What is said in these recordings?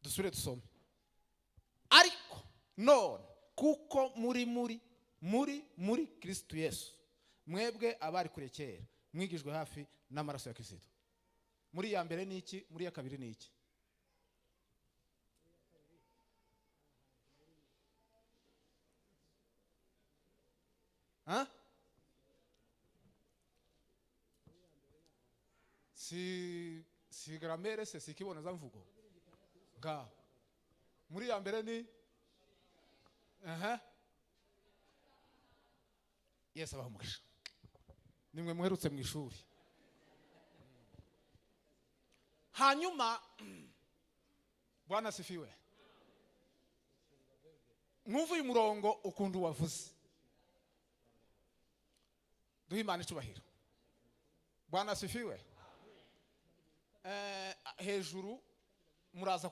dusubire dusome. Ariko none kuko muri Kristo Yesu, mwebwe abari kure kera mwigijwe hafi n'amaraso ya Kristo. Muri ya mbere ni iki? Muri ya kabiri ni iki? Si grammaire se sikiboneza mvugo. Nga. Muri ya mbere ni Yes, abamugisha. Nimwe muherutse mu ishuri. Hanyuma Bwana sifiwe. Mwumva uyu murongo ukundu wavuze. Duhe Imana icubahiro. Bwana sifiwe. Hejuru muraza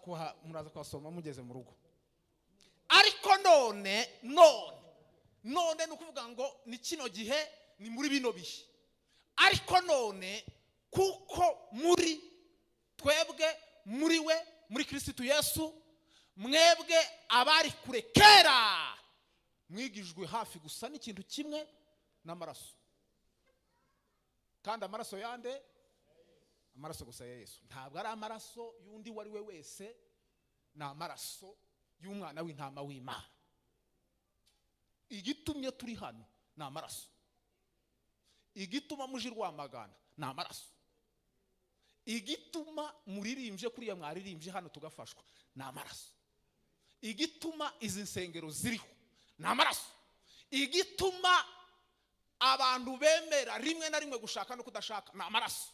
kwasoma mugeze mu rugo. Ariko none nukuvuga ngo ni kino gihe ni muri bino bihe. Ariko none kuko muri twebwe muri we muri Kristo Yesu, mwebwe abari kure kera mwigijwe hafi gusa n'ikintu kimwe n'amaraso. Kandi amaraso yande? Amaraso gusa ya Yesu. Ntabwo ari amaraso yundi wari we wese, na amaraso y'umwana w'intama w'Imana. Igitumye turi hano na amaraso. Igituma mujirwa amagana na amaraso. Igituma muririmbye kuriya mwaririmbye hano tugafashwa na amaraso. Igituma izi nsengero ziriho na amaraso. Igituma abantu bemera rimwe na rimwe gushaka no kudashaka na amaraso.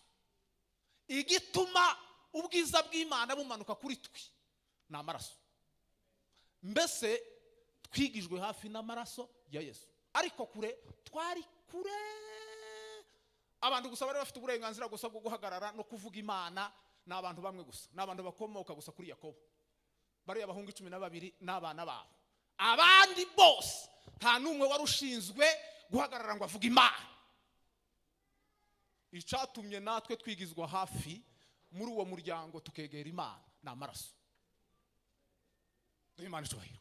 Igituma ubwiza bw'Imana bumanuka kuri twi na amaraso. Mbese twigijwe hafi n'amaraso ya Yesu. Ariko kure twari kure. Abantu gusa bari bafite uburenganzira gusa bwo guhagarara no kuvuga Imana n'abantu bamwe gusa. N'abantu bakomoka gusa kuri Yakobo. Bari abahungu 12 n'abana babo. Abandi bose nta numwe warushinzwe guhagarara ngo avuga Imana. Icatumye natwe twigizwa hafi muri uwo muryango tukegera Imana na amaraso. Duhe Imana icubahiro.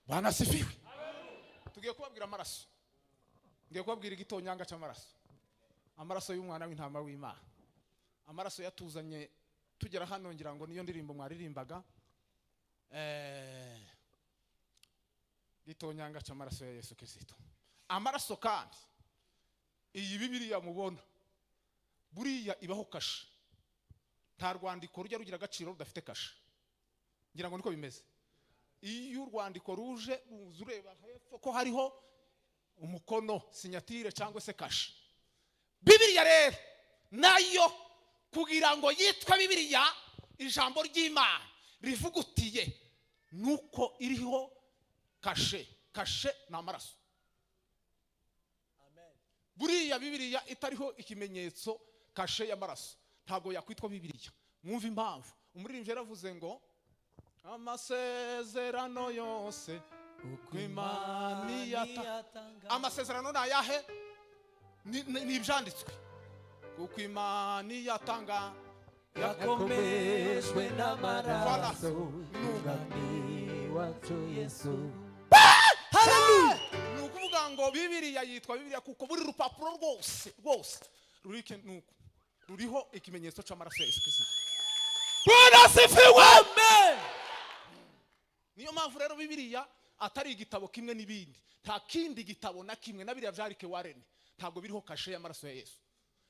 Bwana sifiwe. Tugiye kubabwira amaraso. Ngiye kubabwira igitonyanga cy'amaraso. Amaraso y'umwana w'intama w'Imana. Amaraso yatuzanye tugera hano ngira ngo niyo ndirimbo mwaririmbaga. Igitonyanga cy'amaraso ya Yesu Kristo. Amaraso kandi iyi Bibiliya mubona buriya ibaho kashe. Nta rwandiko rujya rugira agaciro rudafite kashe. Ngira ngo niko bimeze. Iyo urwandiko ruje ureba hepfo ko hariho umukono, sinyatire cyangwa se kashe. Bibiliya rero nayo kugira ngo yitwa Bibiliya ijambo ry'Imana rivugutiye nuko iriho kashe na amaraso. Buriya Bibiliya itariho ikimenyetso kashe y'amaraso ntabwo yakwitwa Bibiliya. Mwumva impamvu umuririmbyi yaravuze ngo amasezerano yose uko Imana yatanga. Amasezerano nayahe? Ni ibyanditswe. Uko Imana yatanga yakomejwe n'amaraso n'umwami wacu Yesu. Haleluya. Nukuvuga ngo Bibiliya yitwa Bibiliya kuko buri rupapuro rwose ruriho ikimenyetso cy'amaraso ya Yesu Kristo. Bwana sifiwe. Amen. Niyo mpamvu rero Bibiliya atari igitabo kimwe n'ibindi. Nta kindi gitabo na kimwe na biriya byarike warene ntabwo biriho kashe y'amaraso ya Yesu.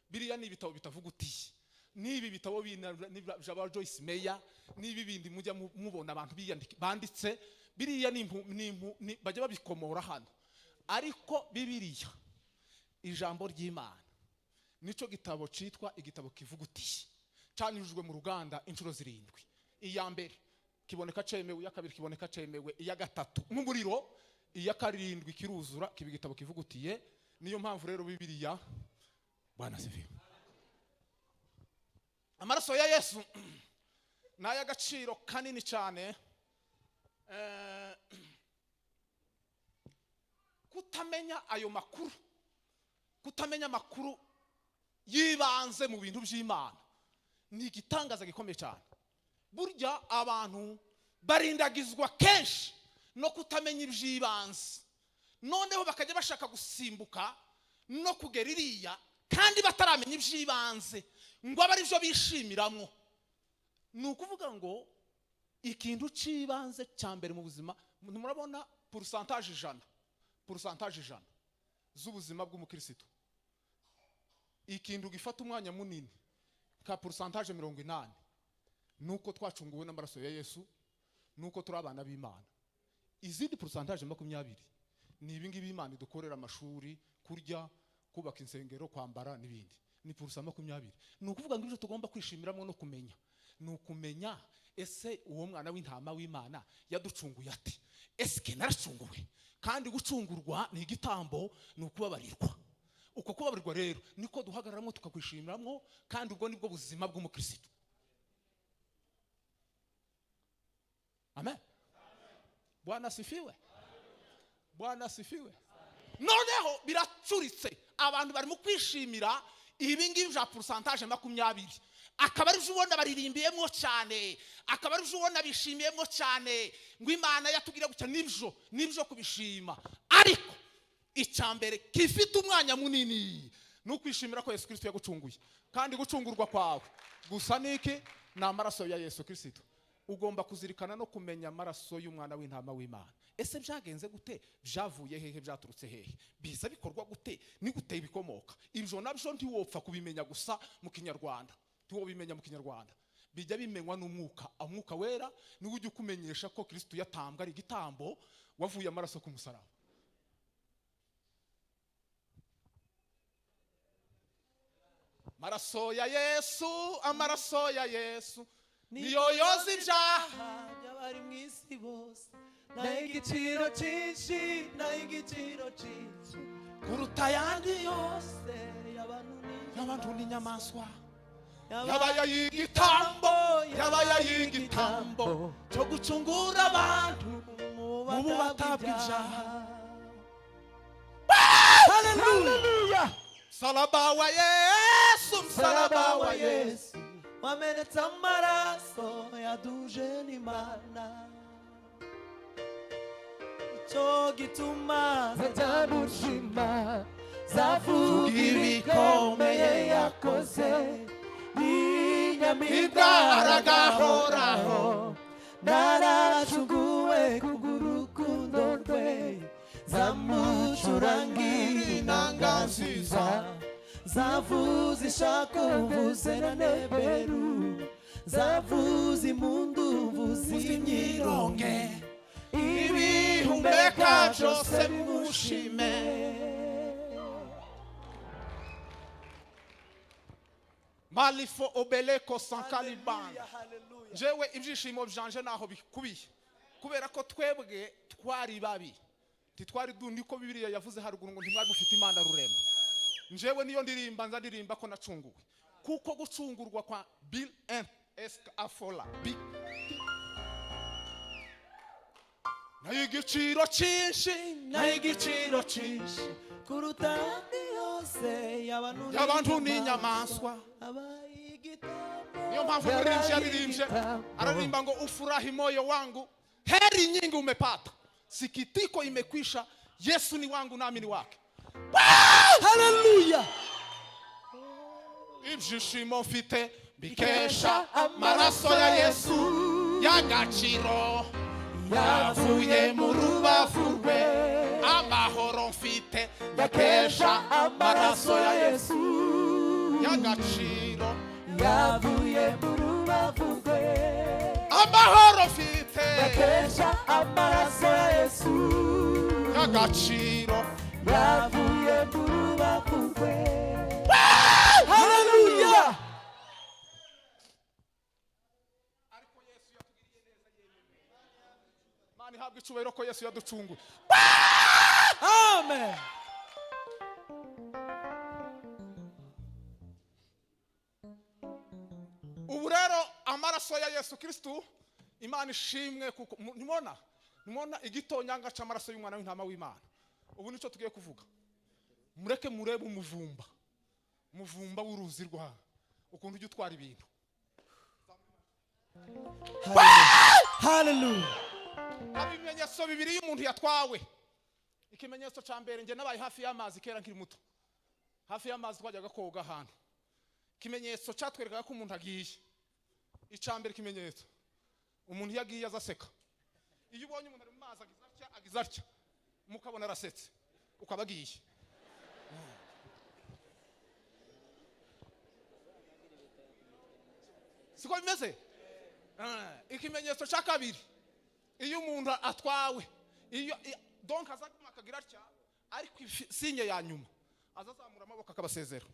Biriya ni ibitabo bitavugutiye. Nibi bitabo by'aba Joyce Meyer nibi bindi mujya mubona abantu banditse biriya bajya babikomora hano. Ariko Bibiliya ijambo ry'Imana nico gitabo citwa igitabo kivugutiye cyanyujwe mu ruganda inshuro 7. Iya mbere kiboneka cemewe, iya kabiri kiboneka cemewe, iya gatatu mu muriro, iya karindwi kiruzura kibi gitabo kivugutiye. Niyo mpamvu rero Bibiliya Bwana sifiwe. Amaraso ya Yesu naya gaciro kanini cyane. Kutamenya ayo makuru, kutamenya amakuru yibanze mu bintu by'Imana ni igitangaza gikomeye cyane. burya abantu barindagizwa kenshi no kutamenya iby'ibanze, noneho bakajya bashaka gusimbuka no kugera iriya kandi bataramenya iby'ibanze ngo abe ari byo bishimiramo. Ni ukuvuga ngo ikintu cy'ibanze cya mbere mu buzima, murabona pourcentage 100 z'ubuzima bw'umukristo, ikintu gifata umwanya munini ka pourcentage 80 nuko twacunguwe n'amaraso ya Yesu, nuko turi abana b'Imana. Izindi pourcentage 20 ni ibingibi Imana idukorera amashuri, kurya, kubaka insengero, kwambara n'ibindi. Ni pourcentage 20. Ni ukuvuga ngo ibyo tugomba kwishimiramo no kumenya, ni ukumenya ese uwo mwana w'intama w'Imana yaducunguye ati, ese naracunguwe. Kandi gucungurwa ni igitambo, ni ukubabarirwa. Uko kubabarirwa rero niko duhagararamo tukakwishimiramo, kandi ubwo nibwo buzima bw'umukristo. Amen. Bwana sifiwe. Bwana sifiwe. Noneho biracuritse, abantu bari mu kwishimira ibingibi bya pourcentage 20, akaba ari ubona baririmbiyemo cyane, akaba ari ubona bishimiyemo cyane ngo Imana yatugira gutya. Nibyo kubishima, ariko icyambere kifite umwanya munini ni ukwishimira ko Yesu Kristo yagucunguye. Kandi gucungurwa kwawe gusa niki? Ni amaraso ya Yesu Kristo. Ugomba kuzirikana no kumenya amaraso y'umwana w'intama w'Imana. Ese byagenze gute? Byavuye hehe? Byaturutse hehe? Biza bikorwa gute? Ni gute bikomoka? Ibyo nabyo ntiwopfa kubimenya gusa mu Kinyarwanda. Tuwobimenya mu Kinyarwanda. Bijya bimenywa n'umwuka. Umwuka wera ni ujye kumenyesha ko Kristo yatambwe ari igitambo, wavuye amaraso ku musaraba. Amaraso ya Yesu, amaraso ya Yesu niyo yoza ibyaha by'abari mu isi bose. Na igiciro cyinshi, na igiciro cyinshi kuruta ayandi yose y'abantu n'inyamaswa. Yabaye y'igitambo cyo gucungura abantu mu bubata bw'ibyaha. Haleluya. Msalaba wa Yesu, msalaba wa Yesu wamenetse amaraso yaduje n'Imana. Icyo gituma zamushima, zavuga ibikomeye yakoze. Inyamibwa aragahoraho, naracunguwe kubw'urukundo rwe. Zamucurangira inanga nziza, zavuza ishako mvuze na neberu, zavuza impundu mvuze imyironge. Ibihumeka byose bimushime. Malifo obeleko sankaliban. Jewe ibyishimo byanje naho bikubiye, kubera ko twebwe twari babi, titwari niko Bibiliya yavuze haruguru ngo ntimwari mufite Imana rurema. Njewe niyo ndirimba, nzadirimba ko nacunguwe, kuko gucungurwa kwa Bill and Esk Afola na igiciro cyinshi kuruta andi yose y'abantu n'inyamaswa. Niyo mpamvu umuririmbyi yaririmbye, ararimba ngo ufurahi moyo wangu, heri nyingi umepata, sikitiko imekwisha, Yesu ni wangu nami ni wake. Haleluya. Ibyishimo mfite bikesha amaraso ya Yesu y'agaciro, yavuye mu rubavu rwe. Amahoro mfite bikesha amaraso ya Yesu y'agaciro, yavuye mu rubavu rwe. Amahoro mfite bikesha amaraso ya Yesu y'agaciro, yavuye mu rubavu rwe. Haleluya. Ariko Yesu yatugiriye neza yemeye. Mani habwe icyubahiro ko Yesu yaducunguye. Amen. Ubu rero amaraso ya Yesu Kristo, Imana ishimwe, kuko nimona igitonyanga cy'amaraso y'umwana w'intama w'Imana. Ubu nicyo tugiye kuvuga. Mureke murebe umuvumba w'uruzi rwa ukuntu ujya utwara ibintu. Hallelujah. Ibimenyetso bibiri y'umuntu yatwawe. Ikimenyetso ca mbere nge nabaye hafi y'amazi kera nkiri muto. Hafi y'amazi twajyaga koga ahantu. Ikimenyetso cyatwerekaga ko umuntu agiye. Ica mbere ikimenyetso. Umuntu yagiye azaseka. Iyo ubonye umuntu ari mu mazi agize atya mukabona arasetse ukabagiye. Siko bimeze? Ikimenyetso cya kabiri. Iyo umuntu atwawe, iyo donc azaguma akagira atya ariko sinye ya nyuma azazamura amaboko akabasezera.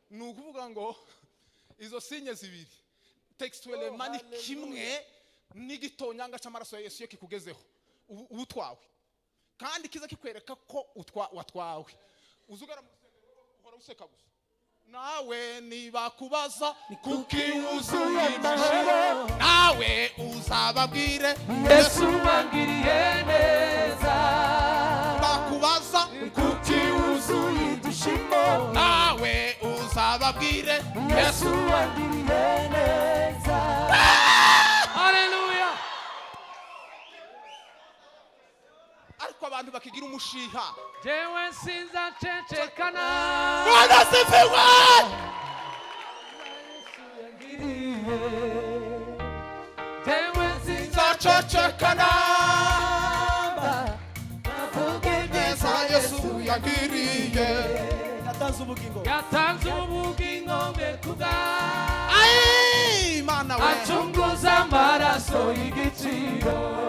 Nukuvuga ngo izo sinye zibiri textuellement kimwe n'igitonyanga cy'amaraso ya Yesu kikugezeho ubutwawe. Kandi kiza kikwereka ko watwawe. Uzugara mu rusengero uhora useka gusa. Nawe niba kubaza kuki wuzuye amahoro, nawe uzababwire Yesu wangiriye neza. Bakubaza kuki wuzuye idushimo, nawe uzababwire Yesu wangiriye neza. Haleluya. Ariko abantu bakigira umushiha. Jewe sinza cecekana. Bwana sifiwe. Jewe sinza cecekana. Navuge neza Yesu yagiriye. Yatanze ubugingo bwe kubwa. Ai mana we. Acunguza amaraso y'igiciro.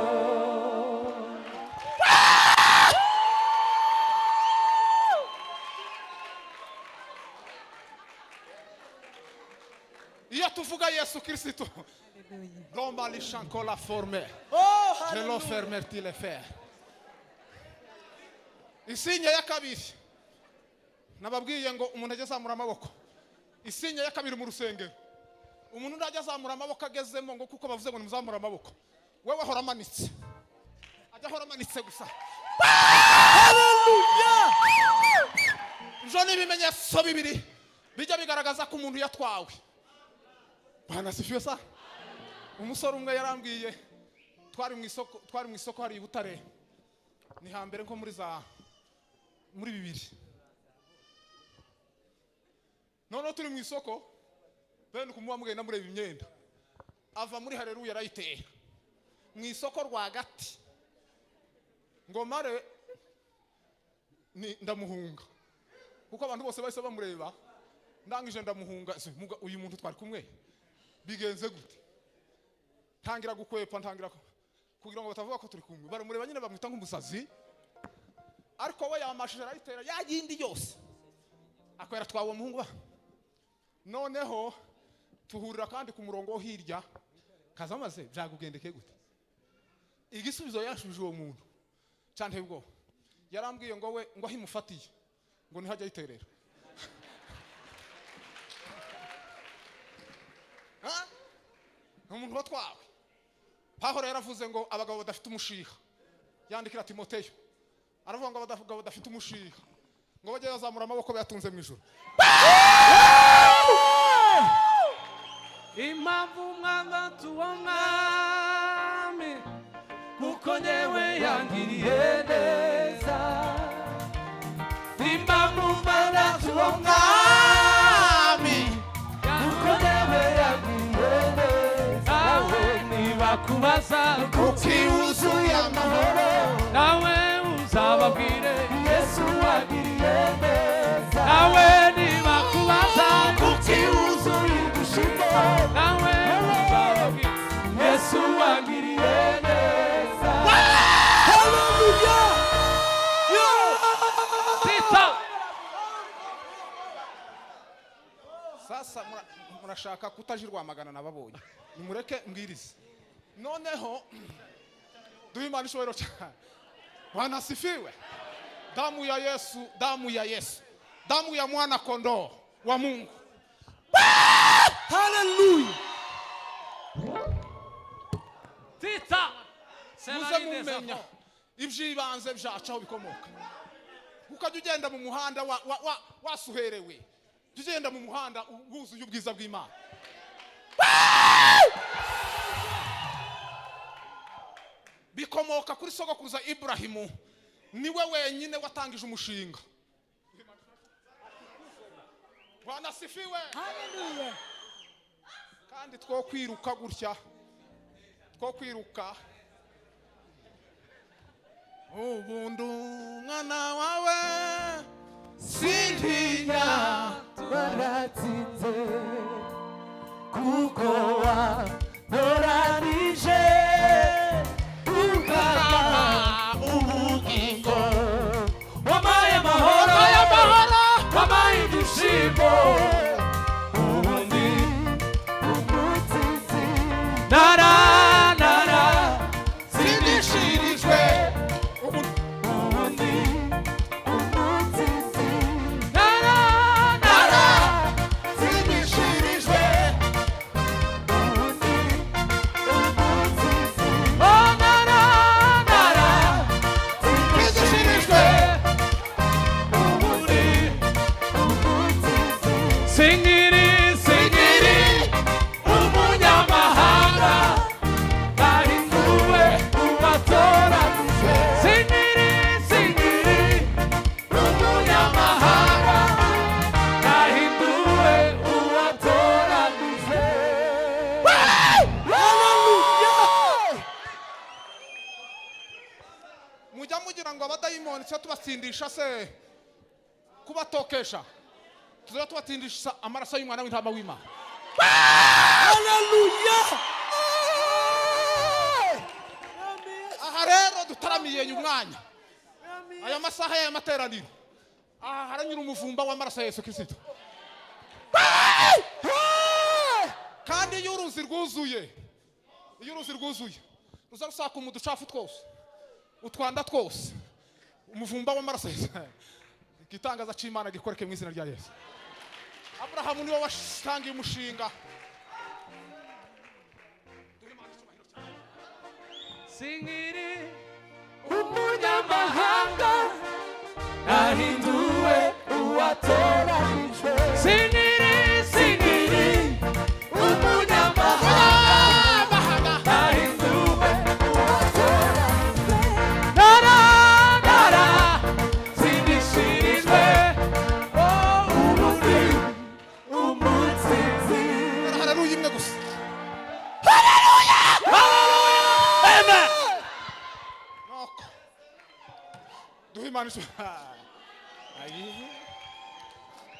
Iyo tuvuga Yesu Kristo. Roma li chanco la forme. Je lo fermerti le faire. Isinya ya kabiri. Nababwiye ngo umuntu ajya azamura amaboko. Isinya ya kabiri mu rusengero. Umuntu ndajya azamura amaboko agezemo ngo kuko bavuze ngo nimuzamura amaboko. Wewe hora manitse. Ajya hora manitse gusa. Hallelujah. Njo n'ibimenyetso bibiri bijya bigaragaza ko umuntu yatwawe. Bwana sifiwe sa. Umusore umwe yarambwiye twari mu isoko hari Butare. Ni hambere nko muri bibiri. None turi mu isoko bene kumuwa mugenda mureba imyenda. Ava muri haleluya arayitera. Mu isoko rwagati. Ngo mare ni ndamuhunga. Kuko abantu bose bahise bamureba. Ndangije ndamuhunga. Uyu muntu twari kumwe. Bigenze gute? Tangira gukwepa kugira ngo batavuga ko turi kumwe. Baramureba nyine bamwita nk'umusazi. Ariko we yamashije arayitera yagindi yose. Akwera twawo muhungu ba. Noneho tuhurira kandi ku murongo hirya. Kazamaze byagugendeke gute? Igisubizo yashuje uwo muntu. Cyane bwo. Yarambwiye ngo we ngo ahimufatiye. Ngo nihajya yiterera. Umuntu watwawe. Pahoro yaravuze ngo abagabo badafite umushiha. Yandikira Timoteyo. Aravuga ngo abagabo badafite umushiha. Ngo bajye bazamura amaboko bayatunze mu ijuru. Impamvu mwanga tuwamami kuko nyewe yangiriye neza. Impamvu mwanga tuwamami kuko nyewe yangiriye neza. Nawe niba kubaza Kuki wuzuye amahoro, nawe uzababwire Yesu wangiriye neza. nawe niba kubaza Kuki wuzuye idushimo, nawe uzababwire Yesu wangiriye neza. Hallelujah. Tita. Sasa murashaka kutajirwa magana nababonye. Nimureke mbwirize. Noneho duhimana ishobora cyane. Bwana sifiwe. Damu ya Yesu, damu ya Yesu. Damu ya mwana kondoo wa Mungu. Hallelujah. Tita. Muze mumenya ibyibanze byacu aho bikomoka. Ukajya ugenda mu muhanda wasuherewe. Ugenda mu muhanda wuzuye ubwiza bw'Imana. bikomoka kuri sogokuruza Ibrahimu, niwe wenyine watangije umushinga. Bwana sifiwe. Hallelujah. Kandi two kwiruka gutya, two kwiruka ubundu mwana wawe sintinya Baratsinze kuko watoranije ukaba ubugingo wabaye amahoro wabaye ibyishimo ubundi umutsinzi nara sindishirijwe ubundi umutsinzi nara sindishirijwe ubundi umutsinzi oh nara sindishirijwe ubundi umutsinzi Singiri, singiri, umunyamahanga bahinduwe ubatoranije Singiri, singiri, umunyamahanga bahinduwe ubatoranije mujya mugira ngo abadayimoni cyo tubatsindisha se kubatokesha, tuzaba tubatsindisha amaraso y'umwana w'intama w'Imana. Aha rero dutaramiye uyu mwanya, aya masaha y'aya materaniro, aha haranyura umuvumba w'amaraso ya Yesu Kristo. Kandi iyo uruzi rwuzuye ruza rusaka umuducafu twose, utwanda twose, umuvumba w'amaraso ya Yesu. Igitangaza c'Imana gikoreke mu izina rya Yesu. Abrahamu niwe washangiye umushinga. singiri, umunyamahanga ahinduwe uwatoranije singiri, singiri, umunyamahanga ahinduwe uwatoranije nara, sindishirijwe, ubundi umutsinzi Haleluya imwe gusa. amen. Noko. Duhe Imana isu.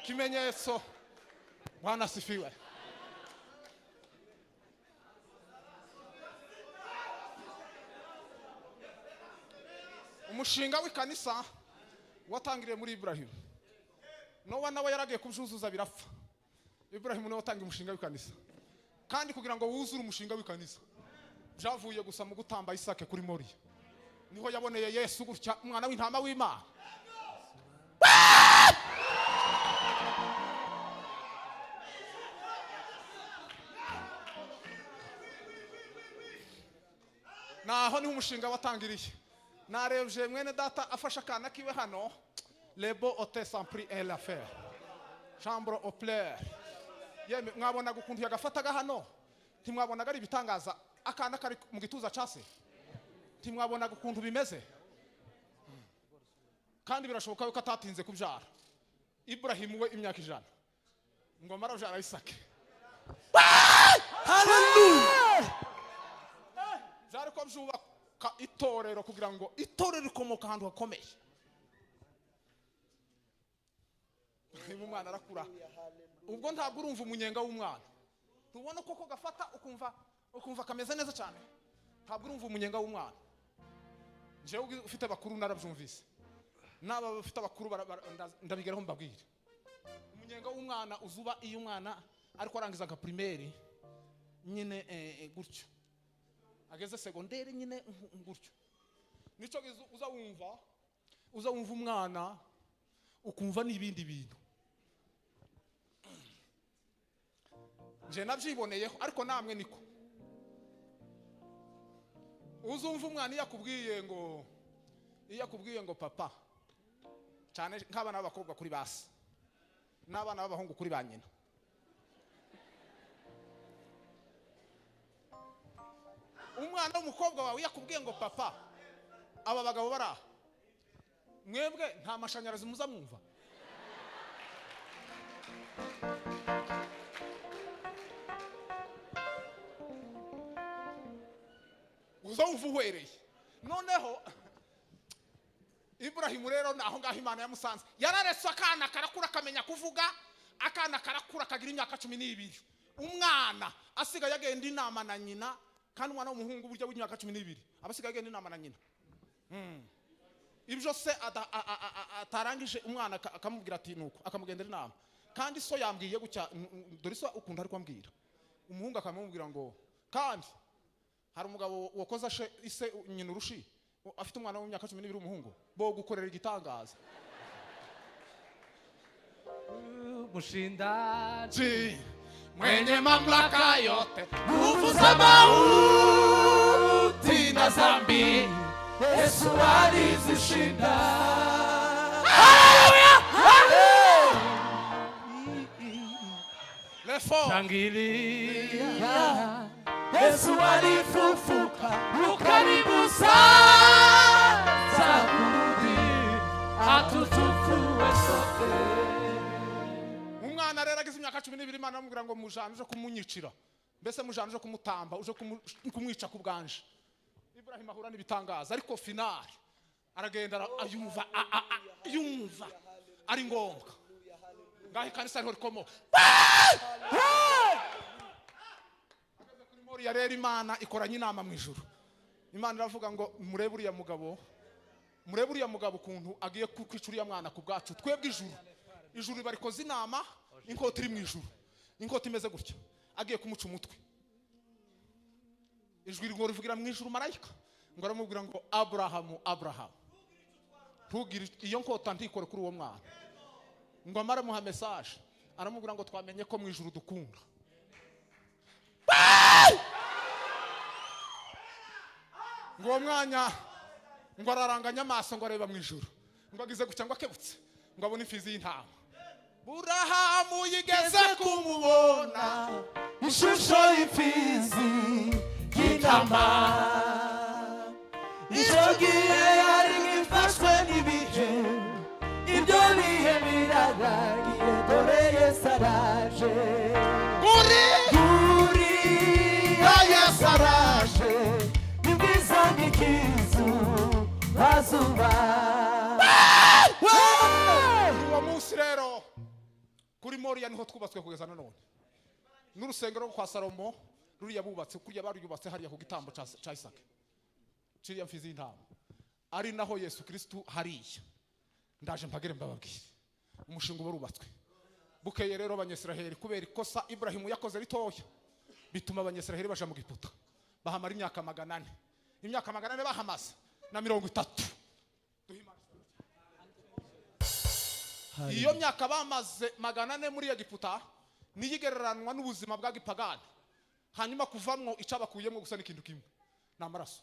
Kimenyetso. Bwana asifiwe. Umushinga w'ikanisa watangiriye muri Ibrahimu. Nowa nawe yaragiye kubyuzuza birapfa. Ibrahimu niwe watangiye umushinga w'ikanisa. Kandi kugira ngo wuzure umushinga w'ikanisa, byavuye gusa mu gutamba Isake kuri Moriya. Niho yaboneye Yesu gutya umwana w'intama w'Imana. Naho niho umushinga watangiriye. Narebye mwene data afasha akana kiwe hano, lebo ote sampri et l'affaire. Chambre au plaire. Yeme mwabona gukuntu yagafataga hano. Ntimwabonaga ari ibitangaza akana kari mu gituza case. Ntimwabona gukuntu bimeze. Kandi birashoboka yuko atatinze kubyara. Ibrahimu we imyaka 100. Ngo marabyara Isake. hallelujah Byari ko byubaka itorero kugira ngo itorero rikomoka ahantu hakomeye. Uyu mwana arakura. Ubwo ntabwo urumva umunyenga w'umwana. Tubona koko gafata ukumva kameze neza cyane. Ntabwo urumva umunyenga w'umwana. Jewe ufite bakuru narabyumvise. Naba bafite abakuru ndabigeraho mbabwire. Umunyenga w'umwana uzuba iyo umwana ariko arangiza nka primaire nyine gutyo. Ageze secondaire nyine gutyo. Nico uza wumva umwana ukumva n'ibindi bintu. Je nabyiboneyeho ariko namwe niko. Uzumva umwana iyo akubwiye ngo papa, cyane nk'abana b'abakobwa kuri basi n'abana b'abahungu kuri ba nyina. umwana w'umukobwa wawe yakubwiye ngo papa, aba bagabo bara mwebwe nta mashanyarazi muza mwumva? uzumva uhereye. Noneho Ibrahimu rero naho ngaho Imana yamusanze, yararetse akana karakura akamenya kuvuga, akana karakura kagira imyaka 12, umwana asigaye agenda inama na nyina, kandi umwana w'umuhungu burya w'imyaka 12 abasigaye agenda inama na nyina. Ibyo se atarangije umwana akamubwira ati nuko akamugendera inama, kandi so yambwiye gucya dore so ukunda ari kwambwira. Umuhungu akamubwira ngo kandi hari umugabo wakoza ise nyina urushi afite umwana w'imyaka 12 umuhungu bo gukorera igitangaza. Mshindaji Mwenye mamlaka yote, nguvu za mauti na dhambi, Yesu alizishinda. Shangilia Yesu alifufuka, ukaribu sasa kurudi, atutufue sote. umwana rero agize imyaka 12 Imana amubwira ngo mujana uje kumunyicira, mbese mujana uje kumutamba, uje kumwica ku bwanje. Ibrahim ahura n'ibitangaza, ariko finali aragenda yumva ari ngombwa. Ngaho kanisa ariho rikomo ageze kuri Moriya rero Imana ikoranye inama mu ijuru. Imana iravuga ngo murebe uriya mugabo ukuntu agiye kwicura ya mwana ku bwacu. Twebwe ijuru barikoze inama, inkota iri mu ijuru, inkota imeze gutya, agiye kumuca umutwe. Ijwi ngo rivugira mu ijuru marayika ngo aramubwira ngo Abrahamu ntugire iyo nkota ntikore kuri uwo mwana. Ngo amara muha message aramubwira ngo twamenye ko mu ijuru dukunda. Ngo mwanya ngo araranganya amaso ngo areba mu ijuru, ngo agize gucya ngo akebutse ngo abone imfizi y'intama. Burahamu yigeze kumubona ishusho y'imfizi y'intama, icyo gihe yari ngifashwe n'ibihe, ibyo bihe birarangiye, dore Yesu araje. Uri Yesu araje, ni bwiza nk'ikizu bazuba. uwo munsi rero kuri Moriya niho twubatswe kugeza none. N'urusengero rwo kwa Salomo ruriya bubatse kuriya baruyubatse hariya ku gitambo ca Isaka, ciriya mfizi y'intama, ari naho Yesu Kristo hariya. Ndaje mpagere mbababwire umushinga barubatswe. Bukeye rero abanyesiraheli kubera ikosa Ibrahimu yakoze ritoya, bituma abanyesiraheli baja mu Giputa, bahamara imyaka 400. Imyaka 400 bahamaze na 30. Iyo myaka bamaze 400 muri Egiputa niyigereranwa n'ubuzima bwa gipagani. Hanyuma kuvamwo icabakuyemo gusa n'ikintu kimwe, n'amaraso.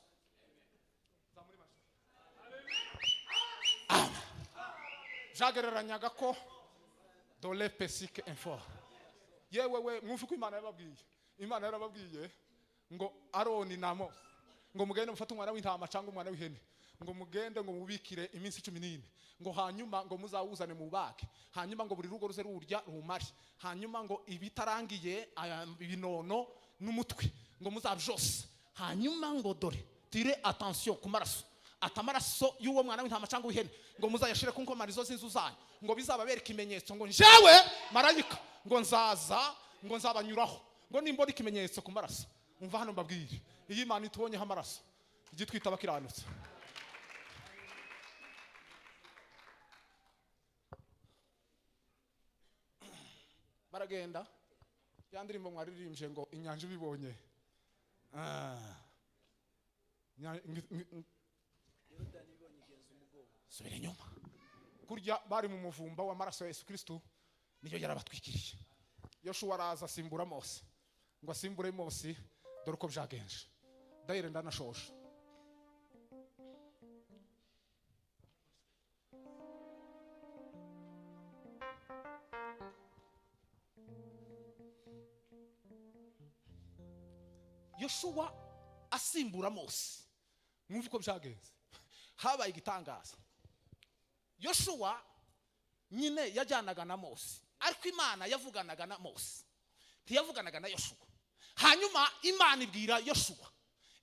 Jagereranyaga ko dole pesike info. Yewe mwumva ko Imana yarababwiye ngo Aroni na Mose ngo mugende mufate umwana w'intama cyangwa umwana w'ihene, ngo mugende ngo mubikire iminsi 14, ngo hanyuma ngo muzawuzane mu bake, hanyuma ngo buri rugo ruze rurya rumari, hanyuma ngo ibitarangiye ibinono n'umutwe ngo muzabyose, hanyuma ngo dore tire attention ku maraso, atamaraso y'uwo mwana w'intama cyangwa w'ihene ngo muzayashire ku nkomanizo z'inzu zanyu, ngo bizababera ikimenyetso ngo njewe marayika ngo nzaza ngo nzabanyuraho, ngo nimbona ikimenyetso ku maraso. Umva hano mbabwire, iyi Imana itubonyeho amaraso igitwita abakiranutse. Baragenda ya ndirimbo mwaririmbye ngo inyanja ibibonye, subira inyuma. Kurya bari mu muvumba w'amaraso ya Yesu Kristo niyo yarabatwikiriye. Yoshua araza asimbura Mose, ngo asimbure Mose, dore uko byagenje. Dayire ndanashosha. Yoshua asimbura Mose. Mwumva uko byagenze. Habaye igitangaza. Yoshua nyine yajyanaga na Mose, ariko Imana yavuganaga na Mose, ntiyavuganaga na Yoshua. Hanyuma Imana ibwira Yoshua,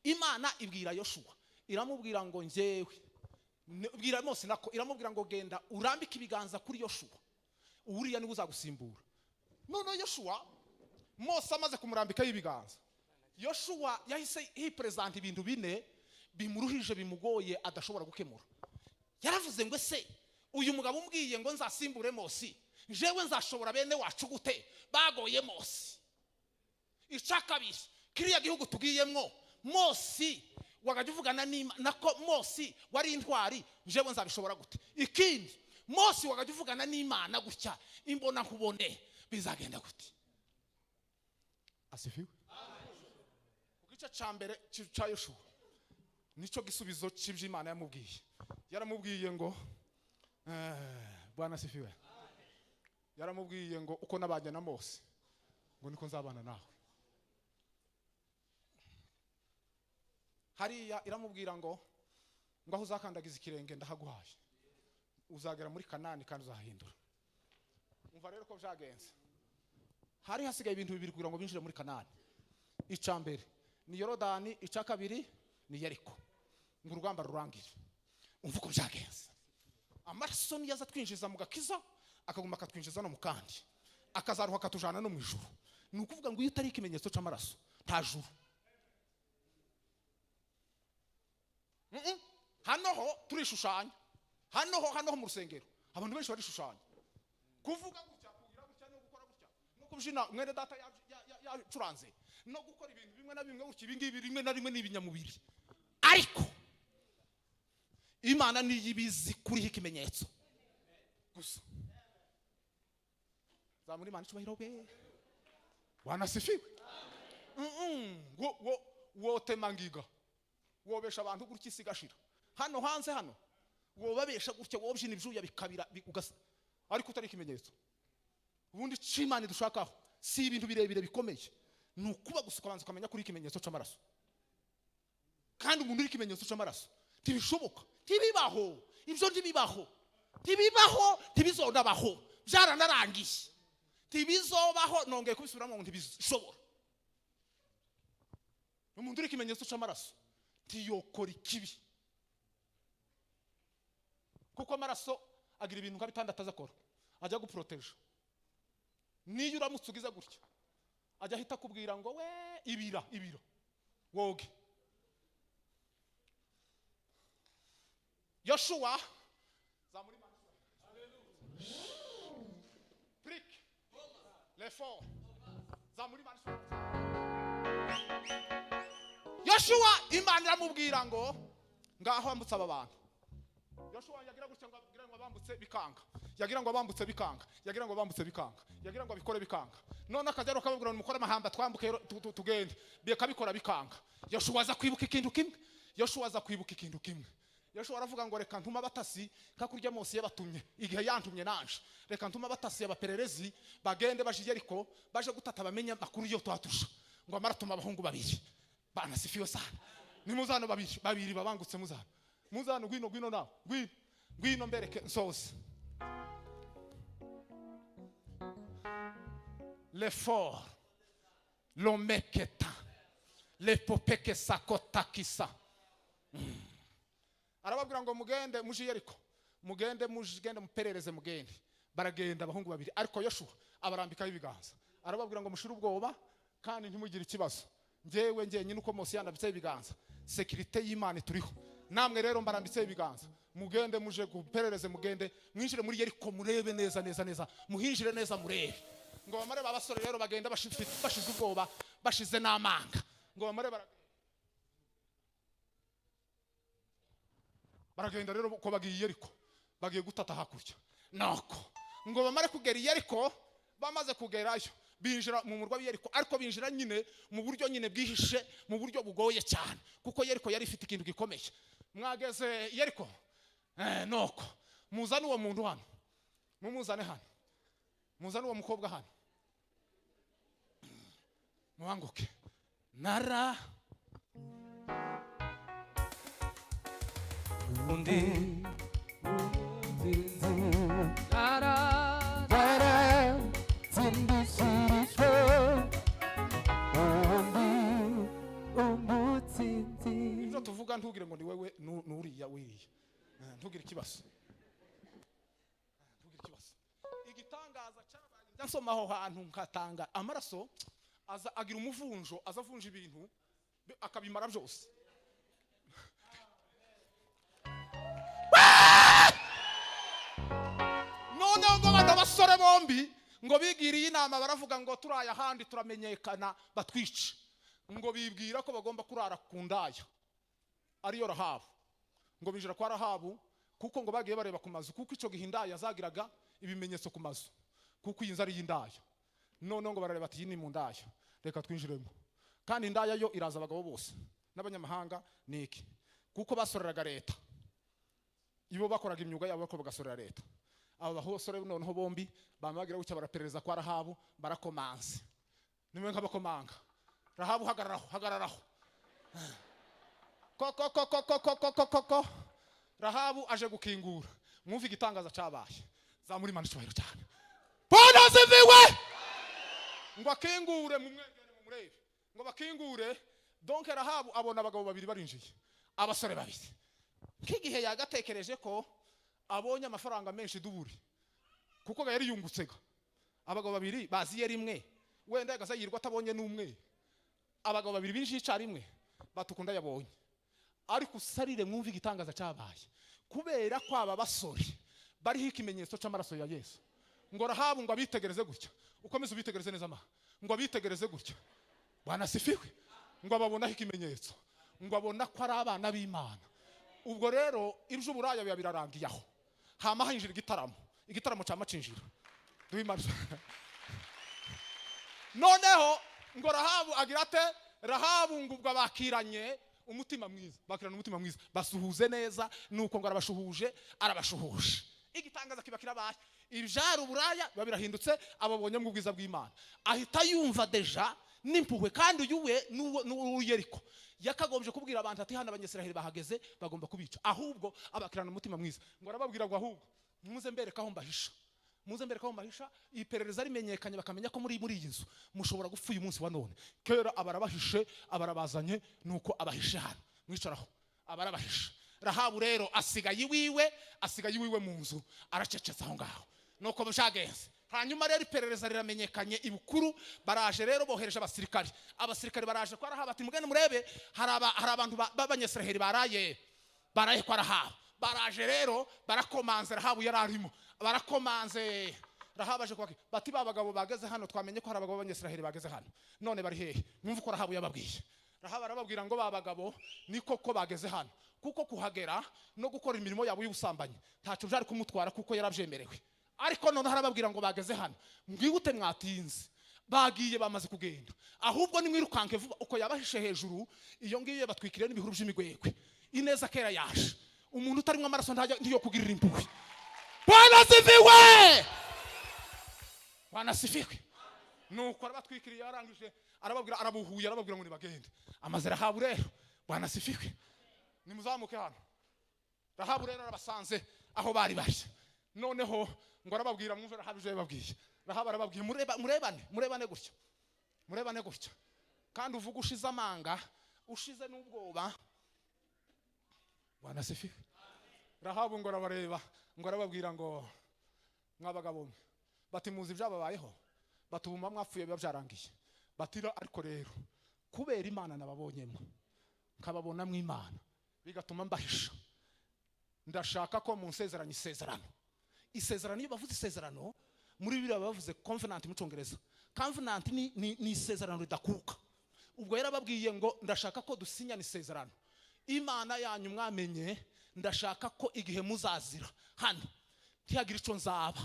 Imana ibwira Yoshua, iramubwira ngo njyewe, ibwira Mose nako, iramubwira ngo genda urambike ibiganza kuri Yoshua, uriya niwe uzagusimbura. None Yoshua, Mose amaze kumurambikaho ibiganza, Yoshua yahise hipresent ibintu bine bimuruhije bimugoye adashobora gukemura. Yaravuze ngo se uyu mugabo umbwiye ngo nzasimbure Mose, jewe nzashobora bene wacu gute bagoye Mose? Icakabiri, kiriya gihugu tugiyemwo Mose wagaje uvugana nako Mose wari intwari, jewe nzabishobora gute? Ikindi, Mose wagaje uvugana n'Imana gutya imbona nkubone, bizagenda gute? Asifiwe. Kugice cambere cya Yoshua nico gisubizo cy'ibyo Imana yamubwiye. Yaramubwiye ngo Bwana asifiwe. Yaramubwiye ngo uko nabanye na Mose ngo niko nzabana nawe. Hariya iramubwira ngo aho uzakandagiza ikirenge ndahaguhaye, uzagera muri Kanani kandi uzahindura. Umva rero ko byagenze. Hari hasigaye ibintu bibiri kugira ngo binjire muri Kanani. Icambere ni Yorodani, icakabiri ni Yeriko, ngo urugamba rurangire. Umva uko byagenze. Amaraso ni yaza twinjiza mu gakiza, akaguma katwinjiza no mu kandi, akazaruha katujana no mu ijuru. Ni ukuvuga ngo iyo utari ikimenyetso cy'amaraso nta juru. Hano ho turishushanya, hano ho mu rusengero abantu benshi barishushanya, kuvuga gutya, kugira gutya no gukora gutya, no kubyina mwene data yacuranze, no gukora ibintu bimwe na bimwe gutya, ibingibi rimwe na rimwe n'ibinyamubiri. Ariko Imana niyibizi kuri ikimenyetso gusa. Za muri Imana cyubahiro be. Bwana asifiwe. Wo temangiga, wobesha abantu gutya isigashira. Hano hanze hano wobabesha gutya, wobyina ibyuya bikabira ugasa, ariko utari ikimenyetso. Ubundi Imana dushakaho si ibintu birebire bikomeye, ni ukuba gusa ukabanza ukamenya kuri ikimenyetso cy'amaraso. Kandi umuntu uri ikimenyetso cy'amaraso tibishoboka, tibibaho, ibyo ndibibaho, tibibaho, tibizonabaho, byaranarangiye, tibizobaho, nongeye kubisubiramo ngo ntibishobora. Umuntu uri ikimenyetso cy'amaraso tiyokora ikibi, kuko amaraso agira ibintu nka bitandatu azakora, ajya guproteje. Niyo uramutse ugize gutya, ajya ahita kubwira ngo we ibira woge. Yoshua zamuri Imana. Prick l'effort zamuri Imana. Yoshua Imana iramubwira ngo ngaho ambutsa aba bantu. Yoshua yagira gutya ngo abwira ngo abambutse bikanga, yagira ngo abambutse bikanga, yagira ngo abambutse bikanga, yagira ngo abikore bikanga. None akajya akabwira ngo mukore amahamba twambuke tugende, bikabikora bikanga. Yoshua aza kwibuka ikintu kimwe, Yoshua aza kwibuka ikintu kimwe. Yoshua aravuga ngo reka ntuma abatasi kakurya Mose yabatumye igihe yantumye nanje, reka ntuma abatasi abapererezi bagende baje Yeriko, baje gutata bamenya makuru yo twatusha, ngo amaratuma abahungu babiri. Bana sifiwe sana. Ni muzano babiri babangutse muzano gwino nawe gwino mbereke nsoze. L'effort l'omeketa lepopeke sakotakisa. Arababwira ngo mugende muje Yeriko, mugende muperereze mugende. Baragenda abahungu babiri, ariko Yoshua abarambikaho ibiganza. Arababwira ngo mushire ubwoba kandi ntimugire ikibazo, njyewe nyine uko Mose yandabitse ibiganza, sekirite y'Imana turiho. Namwe rero mbarambitse ibiganza, mugende muje guperereze, mugende mwinjire muri Yeriko, murebe neza, muhinjire neza murebe. Ngo bamare babasore rero bagenda bashize ubwoba, bashize n'amanga. Ngo bamare baragenda rero ko bagiye Yeriko, bagiye gutata hakurya. Nako ngo bamare kugera Yeriko, bamaze kugerayo binjira mu murwa w'Yeriko, ariko binjira nyine mu buryo nyine bwihishe, mu buryo bugoye cyane, kuko Yeriko yari ifite ikintu gikomeye. Mwageze Yeriko, noko muzane uwo muntu hano, mumuzane hano, muzane uwo mukobwa hano, mubanguke. undi tsindishirijwe undi umutsinzi. Ibyo tuvuga ntugire ngo ni wewe nuriya wiriya, ntugire ikibazo, igitangaza cyabaye nsoma aho hantu nkatanga amaraso aza agira umuvunjo, azavunja ibintu akabimara byose. None ngo bano basore bombi ngo bigiriye inama baravuga ngo turaya handi turamenyekana batwice, ngo bibwira ko bagomba kurara ku ndaya ariyo Rahabu, ngo binjira kwa Rahabu kuko ngo bagiye bareba ku mazu, kuko ico gihindaya yazagiraga ibimenyetso ku mazu, kuko iyi nzari y'indaya. None ngo barareba ati yini mu ndaya, reka twinjiremo. Kandi indaya yo iraza abagabo bose n'abanyamahanga niki, kuko basoreraga leta, ibo bakoraga imyuga yabo bako bagasorera leta. Aba basore noneho bombi bamagira gucya baraperereza kwa Rahabu, barakomanze nimwe nk'abakomanga. Rahabu hagararaho koko Rahabu aje gukingura, mwumva igitangaza cyabaye, zamuri Imana cyubahiro cyane. Bwana ziviwe ngo akingure mu mwegere mu murebe, ngo bakingure. Donc Rahabu abona abagabo babiri barinjiye, abasore babiri. Nk'igihe yagatekereje ko abonye amafaranga menshi duburi, kuko yari yungutsega. Abagabo babiri baziye rimwe, wenda yagasayirwa atabonye n'umwe. Abagabo babiri binjiye icyarimwe batukunda yabonye. Ariko usarire mwumva igitangaza cyabaye, kubera ko aba basore bariho ikimenyetso cy'amaraso ya Yesu. Ngo Rahabu ngo abitegereze gutya, ukomeze ubitegereze neza ma, ngo abitegereze gutya, Bwana sifiwe, ngo ababonaho ikimenyetso, ngo abona ko ari abana b'Imana. Ubwo rero ibyo uburaya biba birarangiye aho, hama hinjira igitaramo cyamacinjira duhimana. Noneho ngo Rahabu agira ate, Rahabu ngo ubwo bakiranye umutima mwiza, bakirana umutima mwiza, basuhuze neza, nuko ngo arabashuhuje. Igitangaza kiba kirabaye, ibyari uburaya biba birahindutse, ababonye mu bwiza bw'Imana. Ahita yumva deja n'impuhwe, kandi uyuwe n'Uyeriko yakagombye kubwira abantu ati hana abanyesiraheli bahageze bagomba kubica, ahubwo abakirana umutima mwiza. Ngo arababwira ngo ahubwo muze mbereka aho mbahisha, iperereza rimenyekanye bakamenya ko muri iyi nzu mushobora gupfa uyu munsi wa none. Kera abarabahishe, abarabazanye, nuko abahishe hano mwicaraho, abarabahishe. Rahabu rero asigaye iwiwe mu nzu, aracecetse aho ngaho. Nuko byagenze. Hanyuma rero iperereza riramenyekanye ibukuru, baraje rero bohereje abasirikari baraje kwa Rahabu ati mugende murebe, hari abantu b'abanyesiraheli baraye kwa Rahabu. Baraje rero barakomanze, Rahabu yararimo, barakomanze. Rahabu aje kwaki bati babagabo bageze hano, twamenye ko hari abagabo b'abanyesiraheli bageze hano, none bari hehe? Mwumva ko Rahabu yababwiye. Rahabu arababwira ngo babagabo ni koko bageze hano, kuko kuhagera no gukora imirimo yabo y'ubusambanyi ntacyo byari kumutwara kuko yarabyemerewe. Ariko none harababwira ngo bageze hano, mwihute mwatinze, bagiye bamaze kugenda, ahubwo nimwirukanke vuba. Uko yabahishe hejuru iyo ngiyo batwikiriye n'ibihuru by'imigwegwe. Ineza kera yaje, umuntu utarimwe amaraso ntiyo kugirira impuhwe. Bwana sifiwe, Bwana sifiwe. Nuko arabatwikiriye, yarangije arababwira, arabuhuye, arababwira ngo nibagende. Amaze Rahabu rero, Bwana sifiwe, nimuzamuke hano. Rahabu rero arabasanze aho bari bari. Noneho ngo arababwira, mwumve Rahabu je babwiye. Rahabu arababwiye murebane gutya, kandi uvuga ushize amanga, ushize n'ubwoba. Bwana sifiwe. Rahabu ngo arabareba, ngo arababwira ngo mwabagabo bati muzi byababayeho, batubuma mwapfuye biba byarangiye. Batira ariko rero kubera Imana nababonyemo, nkababona mu Imana, bigatuma mbahisha. Ndashaka ko mu nsezerano isezerano, iyo bavuze isezerano muri Bibiliya bavuze covenant mu Cyongereza. Covenant ni isezerano ridakuka. Ubwo yarababwiye ngo ndashaka ko dusinyana isezerano. Imana yanyu mwamenye, ndashaka ko igihe muzazira hano ntihagira ico nzaba.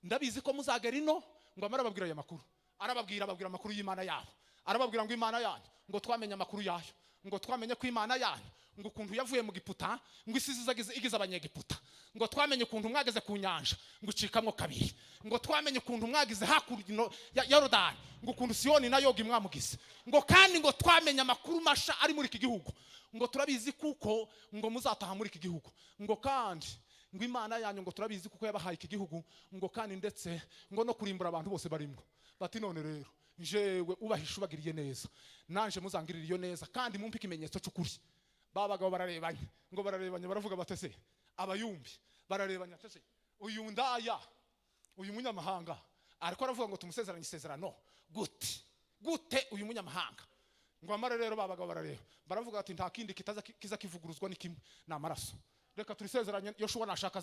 Ndabizi ko muzagera ino. Ngo amarababwira aya makuru, ababwira amakuru y'Imana yabo. Arababwira ngo Imana yanyu, ngo twamenye amakuru yayo, ngo twamenye ko Imana yanyu ngo ukuntu yavuye mu Giputa ngo isi igize abanyegiputa ngo twamenye ukuntu mwageze ku nyanja ngo ucikamwo kabiri ngo twamenye ukuntu mwagize hakurya ya Yorodani ngo ukuntu Siyoni na Yogi mwamugize ngo kandi ngo twamenye amakuru masha ari muri iki gihugu ngo turabizi kuko ngo muzataha muri iki gihugu ngo kandi ngo Imana yanyu ngo turabizi kuko yabahaye iki gihugu ngo kandi ndetse ngo no kurimbura abantu bose barimo bati none rero jewe ubahisha ubagiriye neza nanje muzangirira iyo neza kandi mumpe ikimenyetso cy'ukuri babagabo bararebanye ngo bararebanye baravuga batese abayumbi bararebanye atese uyu ndaya uyu munyamahanga ariko aravuga ngo tumusezeranye isezerano gute uyu munyamahanga ngo amara rero babagabo barareba baravuga ati nta kindi kiza kivuguruzwa ni kimwe na amaraso reka turisezeranye Yoshua nashaka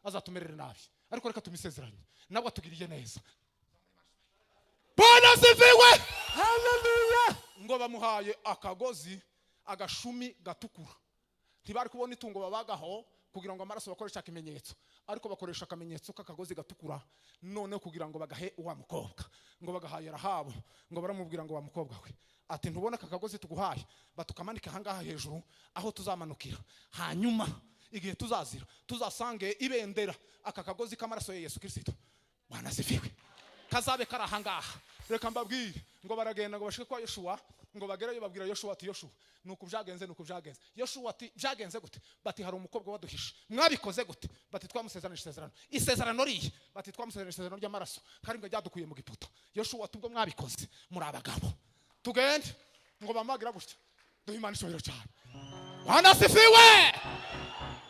azatumerere nabi ariko reka tumisezeranye nabwo atugiriye neza Bwana sifiwe Hallelujah. ngo bamuhaye akagozi agashumi gatukura ntibari kubona itungo babagaho kugira ngo amaraso bakoresha ikimenyetso ariko bakoresha akamenyetso k'akagozi gatukura none kugira ngo bagahe uwa mukobwa ngo bagahaye Rahabu ngo baramubwira ngo wa mukobwa we ati ntubona akagozi tuguhaye batukamanika hangaha hejuru aho tuzamanukira hanyuma igihe tuzazira tuzasange ibendera aka kagozi k'amaraso ya Yesu Kristo Bwana sifiwe kazabe kari ahangaha reka mbabwire ngo baragenda ngo bashike kwa Yoshua ngo bagerayo babwira Yoshua ati Yoshua nuko byagenze Yoshua ati byagenze gute bati hari umukobwa waduhishe mwabikoze gute bati twamusezeranyije isezerano riye bati twamusezeranyije isezerano ry'amaraso kandi ngo ryadukuye mu Giputa Yoshua ati ubwo mwabikoze muri abagabo tugende ngo bamagira gutya duhimana ishobero cyane Bwana sifiwe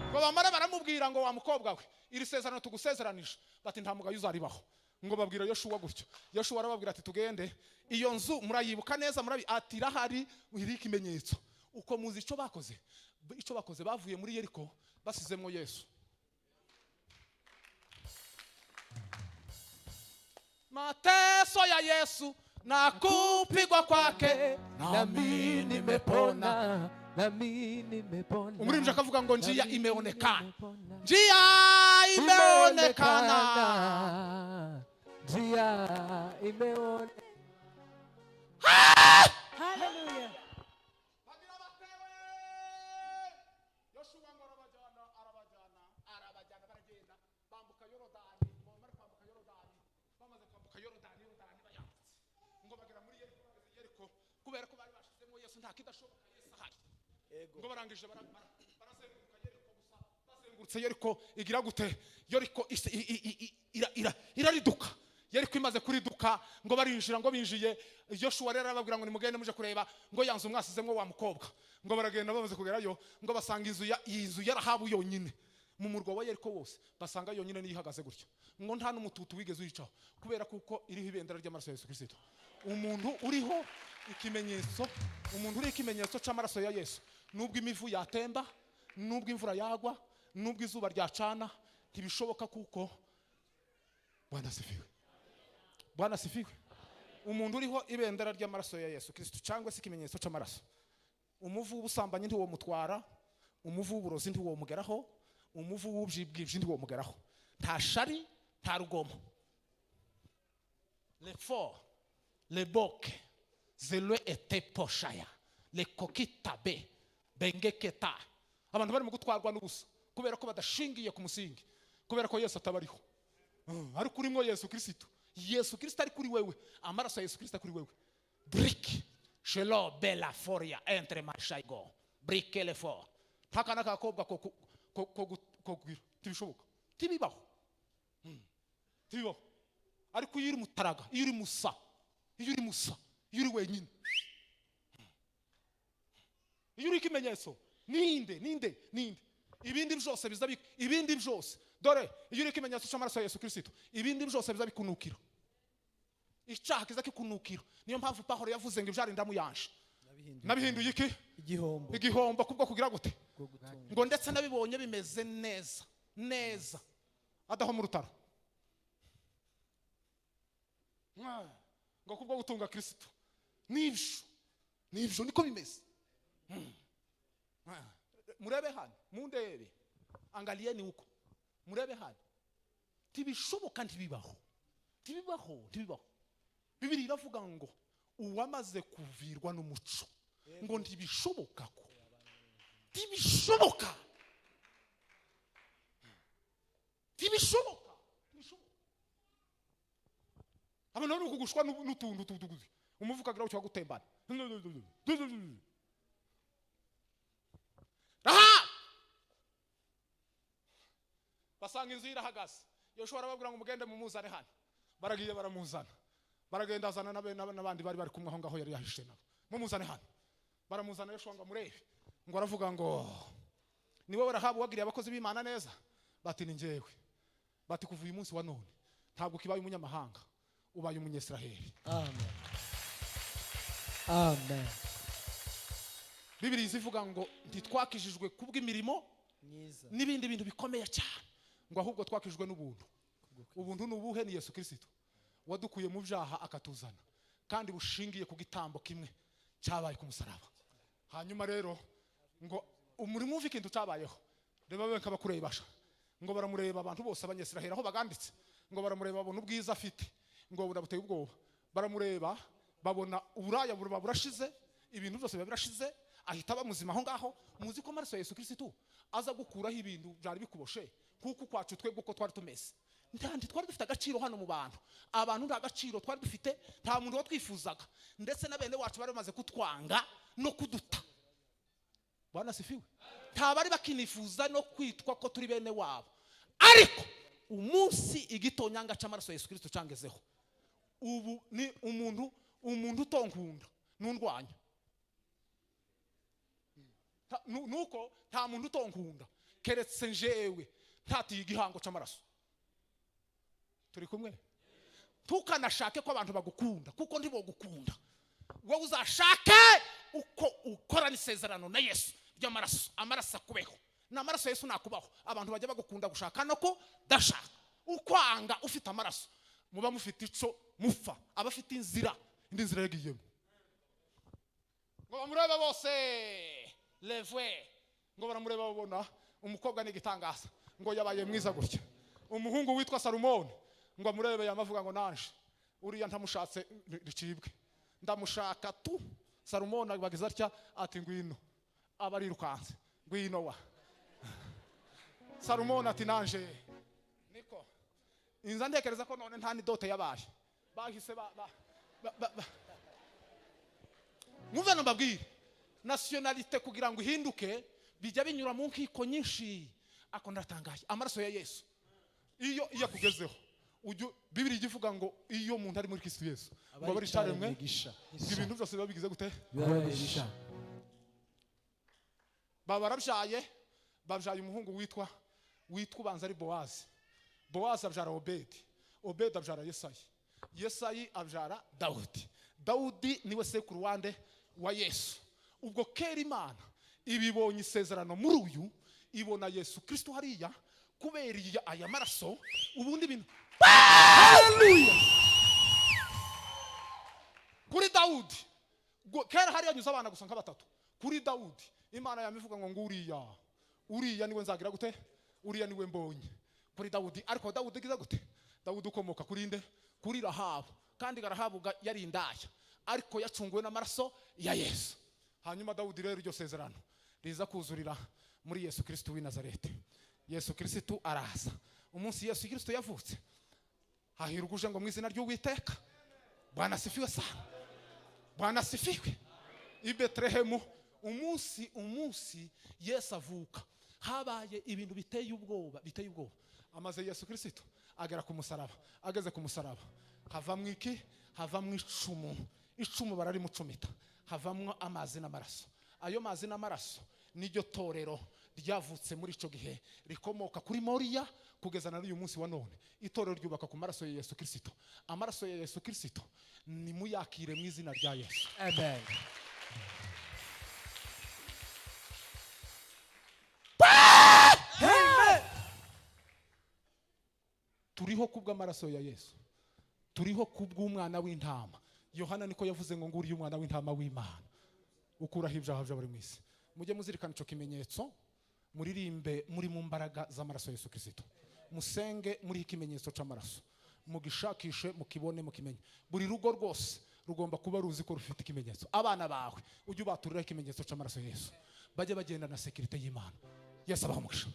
ngo bamara baramubwira ngo wa mukobwa we iri sezerano tugusezeranije bati nta mugayo uzaribaho ngo babwira Yoshua gutyo Yoshua arababwira ati tugende iyo nzu murayibuka neza ati irahari iri ikimenyetso uko muzi icyo bakoze bavuye muri Yeriko basizemwo Yesu mateso ya Yesu na kupigwa kwake nami nimepona umuririmbyi akavuga ngo njia imeonekana Hallelujah. Yoshua ngo arabajyana baragenda bambuka Yorodani bamara kwambuka Yorodani bamaze kwambuka Yorodani bayambutse ngo bagera muri Yeriko kubera ko bari bashizemo Yesu nta kidashoboka Yesu ahari ngo barangije barazenguruka Yeriko gusa bazengurutse Yeriko igira gute Yeriko irariduka Yeriko imaze kuriduka ngo barinjira ngo binjiye Yoshua rero arababwira ngo nimugende muje kureba ngo yanzu mwasizemwo wa mukobwa ngo baragenda bamaze kugerayo ngo basanga inzu ya Rahabu yonyine mu murwa wa Yeriko wose basanga yonyine niyihagaze gutyo ngo nta n'umututu wigeze uyicaho kubera kuko iriho ibendera ry'amaraso ya Yesu Kristo umuntu uriho ikimenyetso cy'amaraso ya Yesu nubwo imivu yatemba nubwo imvura yagwa nubwo izuba ryacana ntibishoboka kuko Bwana sifiwe umuntu uriho ibendera ry'amaraso ya Yesu Kristo cyangwa se ikimenyetso cy'amaraso umuvu w'ubusambanyi ntiwo mutwara umuvu w'uburozi ntiwo mugeraho umuvu w'ubwibwibyi ntiwo mugeraho nta shari nta rugomo les forts les bocs zelo ete poshaya les kokitabe bengeketa abantu bari mu gutwarwa n'ubusa kubera ko badashingiye ku musingi kubera ko Yesu atabariho ariko urimo Yesu Kristo ari kuri wewe amaraso ya Yesu Kristo kuri wewe brique Shelo bella foria entre marshaigo brique le fort takana kakobwa ko tibishoboka tibibaho ariko yiri mutaraga yiri musa yiri wenyine yiri ikimenyetso ninde ibindi byose dore yiri ikimenyetso cy'amaraso ya Yesu Kristo ibindi byose biza bikunukira icyaha kiza kikunukira niyo mpamvu Pawulo yavuze ngo ibyarinda muyanje nabihinduye iki igihombo kubwo kugira gute ngo ndetse nabibonye bimeze neza adaho mu rutaro ngo kubwo gutunga Kristo nibyo niko bimeze murebe hano mundebe angaliye ni uko murebe hano tibishoboka ntibibaho Bibiri iravuga ngo uwamaze kuvirwa n'umuco ngo ntibishoboka ko ntibishoboka. Abantu bari kugushwa n'utuntu tutuguzi umuvuka agira cyo gutembana. Aha basanga inzu irahagaze. Yoshobora babwira ngo mugende mumuzane hano. Baragiye baramuzana. Baragenda azana n'abandi bari kumwe aho ngaho yari yahishe nabo. Mumuzane hano. Baramuzana Yoshua ngo murebe. Ngo aravuga ngo ni wowe Rahabu wagiriye abakozi b'Imana neza. Bati ni njyewe. Bati kuva uyu munsi wa none ntabwo kibaye umunyamahanga, ubaye umunyesiraheli. Amen. Amen. Bibiliya ivuga ngo ntitwakijijwe kubw'imirimo Myiza. n'ibindi bintu bikomeye cyane, ngo ahubwo twakijwe n'ubuntu. Ubuntu n'ubuhe? Ni Yesu Kristo wadukuye mu byaha akatuzana, kandi bushingiye ku gitambo kimwe cyabaye ku musaraba. Hanyuma rero ngo umurimo uvi ikintu cyabayeho, reba benka bakureye basha, ngo baramureba abantu bose abanyesiraheli aho baganditse, ngo baramureba babona ubwiza afite, ngo burabuteye ubwoba. Baramureba babona uburaya burashize, ibintu byose birashize, ahita bamuzima aho ngaho. Muzi ko amaraso ya Yesu Kristo aza gukuraho ibintu byari bikuboshe, kuko kwacu twebwe uko twari tumeze. Ndandi twari dufite agaciro hano mu bantu. Abantu nta gaciro twari dufite, nta muntu watwifuzaga, ndetse na bene wacu bari bamaze kutwanga no kuduta. Bwana sifiwe. Nta bari bakinifuza no kwitwa ko turi bene wabo. Ariko umunsi igitonyanga cy'amaraso ya Yesu Kristo cyangezeho, ubu ni umuntu utonkunda n'undwanya. Nuko nta muntu utonkunda keretse njewe ntatiye igihango cy'amaraso. Turi kumwe? Tukanashake ko abantu bagukunda, kuko ndibo gukunda. Wowe uzashake uko ukorana isezerano na Yesu ry'amaraso. Amaraso akubeho. N'amaraso Yesu nakubaho. Abantu bajya bagukunda gushaka nako dashaka. Ukwanga ufite amaraso, muba mufite ico mufa. Abafite inzira, indi nzira yagiyemo. Ngo bamurebe bose levwe, ngo baramureba babona umukobwa n'igitangaza, ngo yabaye mwiza gutya. Umuhungu witwa Salomoni, ngo amurebe yamavuga ngo nanje uriya ntamushatse ricibwe, ndamushaka tu. Salomoni bagize atya ati ngwino, abari rukanze ngwino wa. Salomoni ati nanje niko inza ndekereza ko none nta ni dote yabaye bahise Mwumva nambabwire, nationalite kugira ngo ihinduke bijya binyura mu nkiko nyinshi. Ako ndatangaye amaraso ya Yesu iyo yakugezeho, Bibiliya ivuga ngo iyo umuntu ari muri Kristo Yesu ngo bari cyaremwe ibintu byose babigize gute? Birabagisha. Babyaye umuhungu witwa ubanza ari Bowazi. Bowazi abyara Obedi. Obedi abyara Yesayi. Yesayi abyara Dawudi. Dawudi niwe sekuru wande wa Yesu. Ubwo kera Imana ibibonye isezerano muri uyu, ibona Yesu Kristo hariya kubera aya maraso. Ubundi bintu haleluya kuri Dawudi. Kera hari yanyuze abana gusa nka batatu. Kuri Dawudi Imana yamivuga ngo uriya niwe nzagira gute, uriya niwe mbonye kuri Dawudi. Ariko Dawudi giza gute? Dawudi ukomoka kuri nde? Kuri Rahabu. Kandi Rahabu yari indaya, ariko yacunguwe n'amaraso ya Yesu. Hanyuma Dawudi rero iryo sezerano riza kuzurira muri Yesu Kristo w'i Nazareti. Yesu Kristo araza. Umunsi Yesu Kristo yavutse, hahiruguje ngo mu izina ry'Uwiteka. Bwana sifiwe sana. Bwana sifiwe. I Betlehemu umunsi Yesu avuka, habaye ibintu biteye ubwoba. Amaze Yesu Kristo agera ku musaraba. Ageze ku musaraba havamwe iki? Havamwe icumu bararimucumita, havamwe amazi n'amaraso. Ayo mazi n'amaraso niryo torero ryavutse muri ico gihe, rikomoka kuri Moriya kugeza na uyu munsi wa none. Itorero ryubaka ku maraso ya Yesu Kristo. Amaraso ya Yesu Kristo ni muyakire mu izina rya Yesu. Amen. Amen. Turiho kubw'amaraso ya Yesu, turiho kubw'umwana w'intama. Yohana niko yavuze ngo nguriye umwana w'intama w'Imana ukuraho ibyaha by'abari mu isi. Mujye muzirikana ico kimenyetso, muririmbe muri mu mbaraga z'amaraso ya Yesu Kristo. Musenge muri ikimenyetso c'amaraso, mugishakishe mukibone mukimenye. Buri rugo rwose rugomba kuba ruzi ko rufite ikimenyetso. Abana bawe ujye ubaturira ikimenyetso c'amaraso ya Yesu. bajye bagenda na sekirite y'Imana. Yesu abaha umugisha.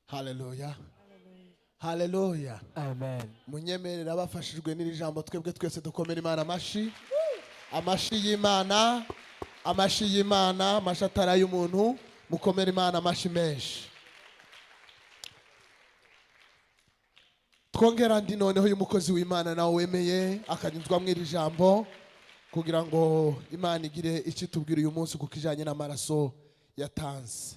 Haleluya. Haleluya. Amen. Munyemerera abafashijwe n'iri jambo twebwe twese dukomera Imana amashi. Amashi y'Imana. Amashi y'Imana, amashi atari y'umuntu. Mukomera Imana amashi menshi. Twongera ndi noneho uyu mukozi w'Imana nawe wemeye akanyuzwa mu iri jambo kugira ngo Imana igire icyo tubwira uyu munsi kuko ijanye n'amaraso yatanze.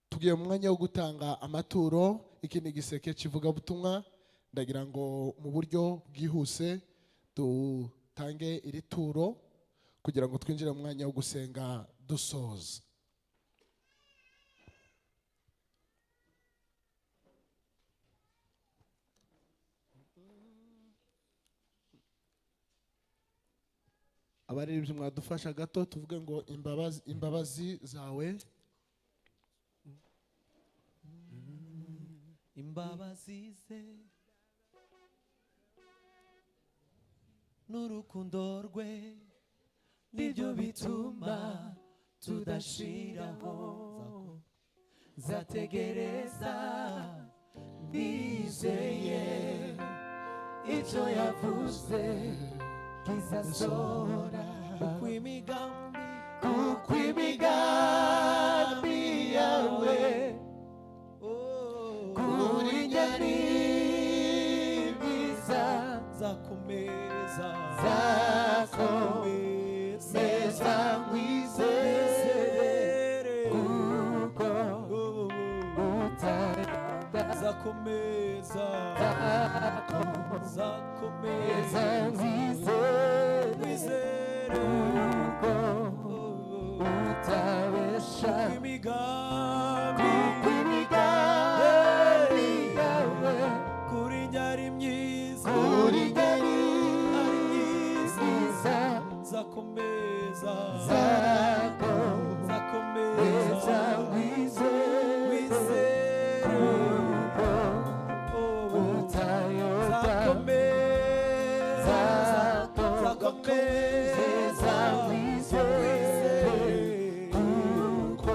Tugiye mu mwanya wo gutanga amaturo. Iki ni igiseke kivuga butumwa. Ndagira ngo mu buryo bwihuse dutange iri turo kugira ngo twinjire mu mwanya wo gusenga dusoza. Abaririmbyi mwadufasha gato tuvuge ngo imbabazi zawe. Imbabazi ze n'urukundo rwe nibyo bituma tudashiraho, zategereza bizeye icyo yavuze kizasohora, kuko imigambi yawe kuri njye ni myiza, zakomeza nkwizere kuko utareka, zakomeza nkwizere kuko utabesha, imigambi yawe kuri njye ari myiza, zakomeza nkwizere kuko utayoba, zakomeza nkwizere kuko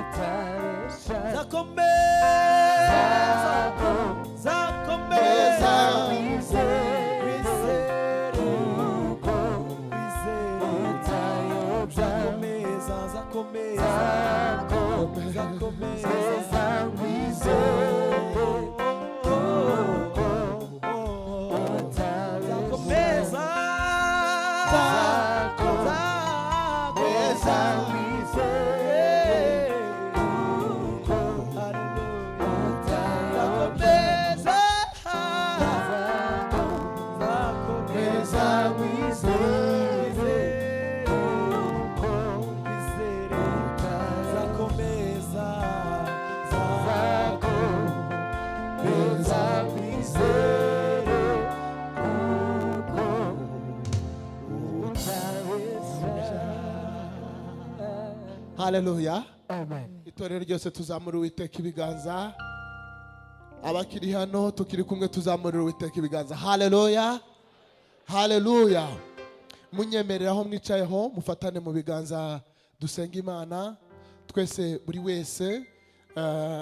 utabesha, zakomeza nkwizere kuko utayobya, zakomeza nkwizere kuko utabesha, zakomeza nkwizere kuko utayoba, zakomeza nkwizere kuko zakomeza nkwizere kuko utabesha. Haleluya. Amen. Itorero ryose tuzamura Uwiteka ibiganza. Abakiri hano tukiri kumwe tuzamurira Uwiteka ibiganza. Haleluya. Haleluya. Munyemerera aho mwicayeho mufatane mu biganza dusenga Imana. Twese buri wese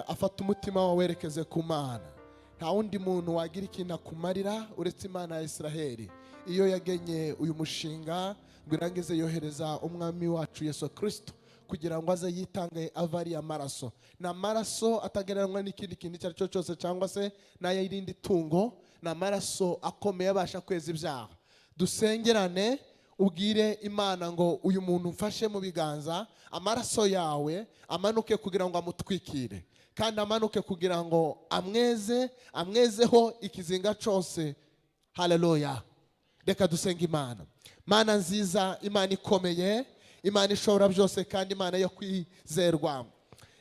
afata umutima wawe werekeze ku Mana. Nta wundi muntu wagira ikintu akumarira uretse Imana ya Israheli. Iyo yagenye uyu mushinga ngo irangize yohereza umwami wacu Yesu Kristo kugira ngo aze yitange avari amaraso. Na maraso atagereranywa n'ikindi kintu icyo ari cyo cyose cyangwa se n'ayirindi tungo. Na maraso akomeye abasha kweza ibyaha. Dusengerane ubwire Imana ngo uyu muntu mfashe mu biganza, amaraso yawe amanuke kugira ngo amutwikire, kandi amanuke kugira ngo amwezeho ikizinga cyose. Haleluya. Reka dusenga Imana. Mana nziza, Imana ikomeye, Imana ishobora byose kandi Imana yo kwizerwa,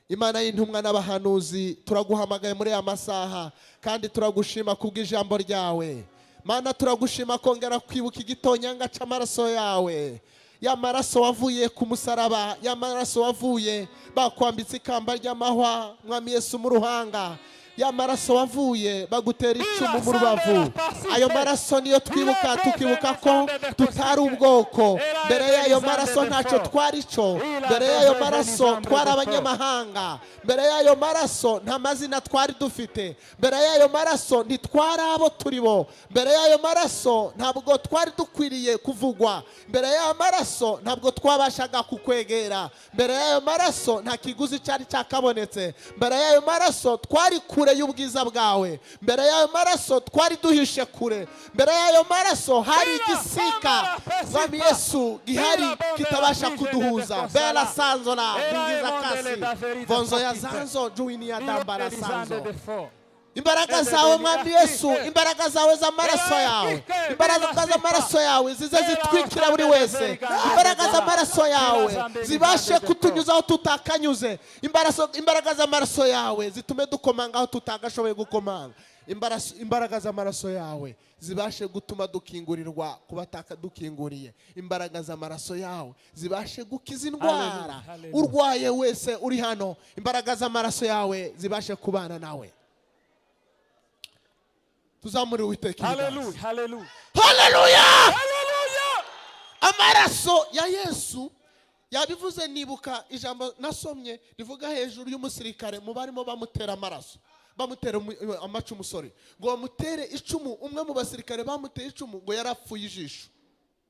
Imana y'intumwa n'abahanuzi, turaguhamagaye muri aya masaha kandi turagushima kubw'ijambo ryawe. Mana turagushima kongera kwibuka igitonyanga cy'amaraso yawe ya maraso wavuye ku musaraba, ya maraso wavuye bakwambitse ikamba ry'amahwa mwami Yesu mu ruhanga, ya maraso wavuye bagutera icumu mu rubavu. Ayo maraso niyo twibuka, tukibuka ko tutari ubwoko. Mbere y'ayo maraso ntacyo twari cyo. Mbere y'ayo maraso twari abanyamahanga. Mbere y'ayo maraso nta mazina twari dufite. Mbere y'ayo maraso ntitwari abo turi bo. Mbere y'ayo maraso ntabwo twari dukwiriye kuvugwa. Mbere y'ayo maraso ntabwo twabashaga kukwegera. Mbere y'ayo maraso nta kiguzi cyari cyakabonetse. Mbere y'ayo maraso twari kure y'ubwiza bwawe. Mbere y'ayo maraso twari duhishe kure. Mbere y'ayo maraso hari igisika mwami Yesu gihari kitabasha kuduhuza. Bela sanzola bingiza kasi vonzo ya zanzo juini ya dambara sanzo. Imbaraga zawe mwami Yesu, imbaraga zawe z'amaraso yawe, imbaraga z'amaraso yawe zize zitwikira buri wese. Imbaraga z'amaraso yawe zibashe kutunyuza aho tutakanyuze. Imbaraga z'amaraso yawe zitume dukomanga aho tutagashoboye gukomanga. Imbaraga z'amaraso yawe zibashe gutuma dukingurirwa kubataka dukinguriye. Imbaraga z'amaraso yawe zibashe gukiza indwara urwaye wese uri hano. Imbaraga z'amaraso yawe zibashe kubana nawe. Tuzamuri Uwiteka. Hallelujah. Hallelujah. Hallelujah. Amaraso ya Yesu yabivuze. Nibuka ijambo nasomye rivuga hejuru y'umusirikare mu barimo bamutera amaraso, bamutera amacumu sorry, ngo bamutere icumu. Umwe mu basirikare bamuteye icumu ngo yarapfuye ijisho.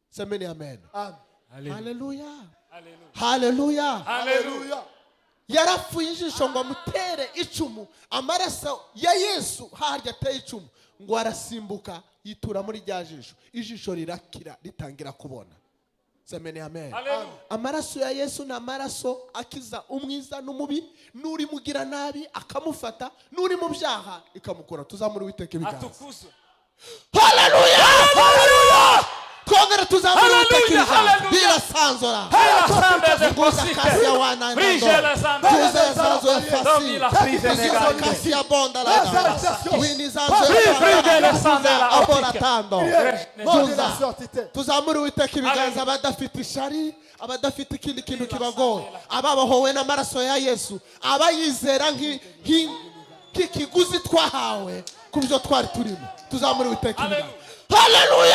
Semeni amen. Hallelujah. Hallelujah. Hallelujah. Yarapfuye ijisho ngo amutere icumu. Amaraso ya Yesu harya ateye icumu ngo arasimbuka yitura muri rya jisho. Ijisho rirakira ritangira kubona. Semeni amen. Amaraso ya Yesu ni amaraso akiza umwiza n'umubi, n'uri mugira nabi akamufata, n'uri mu byaha ikamukora. Tuzamuri Uwiteka ibiganza. Hallelujah. Hallelujah. Twongere tuzamuri Uwiteka ibiganza. Bila sanzora. Ngoza kasi ya wana nando. Tuze zanzo ya fasi. Tuziza kasi ya bonda la nando. Wini zanzo ya fasi. Abora tando. Tuzamuri Uwiteka ibiganza. Abadafite ishari, abadafite ikindi kintu kibagoye, ababohowe n'amaraso ya Yesu, abayizera nk'ikiguzi twahawe ku byo twari turimo. Tuzamuri Uwiteka ibiganza. Hallelujah.